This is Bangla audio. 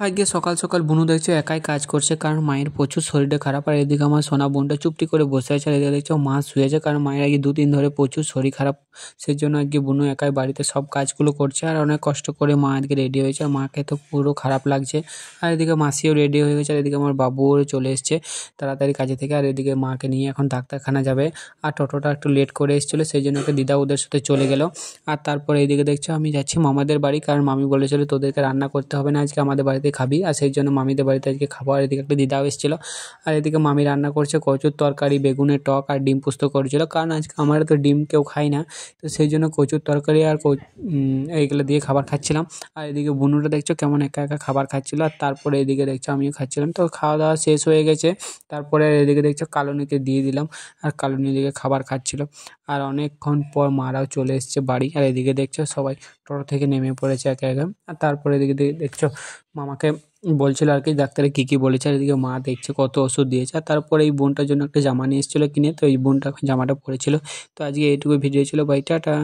আজকে সকাল সকাল বুনু দেখছো একাই কাজ করছে, কারণ মায়ের প্রচুর শরীরটা খারাপ। আর এদিকে আমার সোনা বোনটা চুপটি করে বসে আছে, আর এদিকে দেখছো মা শুয়েছে, কারণ মায়ের আজকে 2 দিন ধরে প্রচুর শরীর খারাপ। সেই জন্য আজকে বুনু একাই বাড়িতে সব কাজগুলো করছে, আর অনেক কষ্ট করে মা আজকে রেডি হয়েছে। আর মাকে তো পুরো খারাপ লাগছে। আর এদিকে মাসিও রেডি হয়ে গেছে, আর এদিকে আমার বাবুও চলে এসছে তাড়াতাড়ি কাজে থেকে। আর এদিকে মাকে নিয়ে এখন ডাক্তারখানা যাবে। আর টোটোটা একটু লেট করে এসেছিলো, সেই জন্য একটা দিদা ওদের সাথে চলে গেল। আর তারপরে এইদিকে দেখছো আমি যাচ্ছি মামাদের বাড়ি, কারণ মামি বলেছিল তোদেরকে রান্না করতে হবে না, আজকে আমাদের বাড়িতে খাবি। আর সেই জন্য মামিদের বাড়িতে আজকে খাবো। আর এদিকে একটা দিদাও এসেছিলো। আর এদিকে মামি রান্না করছে কচুর তরকারি, বেগুনের টক আর ডিম পোস্ত করেছিল, কারণ আজকে আমরা তো ডিম কেউ খাই না। তো সেই জন্য কচুর তরকারি আর এইগুলো দিয়ে খাবার খাচ্ছিলাম। আর এদিকে বুনুটা দেখছো কেমন একা একা খাবার খাচ্ছিল। আর তারপরে এদিকে দেখছো আমিও খাচ্ছিলাম। তো খাওয়া দাওয়া শেষ হয়ে গেছে। তারপরে এদিকে দেখছো কালুনিকে দিয়ে দিলাম, আর কালুনি এদিকে খাবার খাচ্ছিল। আর অনেকক্ষণ পর মারাও চলে এসছে বাড়ি। আর এদিকে দেখছো সবাই টোটো থেকে নেমে পড়েছে একে একে। আর তারপরে এদিকে দেখছো মামাকে বলছিল আর কি ডাক্তারে কী কী বলেছে। আর এদিকে মা দেখছে কত ওষুধ দিয়েছে। আর তারপরে এই বোনটার জন্য একটা জামা নিয়ে এসেছিলো কিনে, তো এই বোনটা এখন জামাটা পরেছিল। তো আজকে এইটুকু ভিডিও ছিল, বাই টাটা।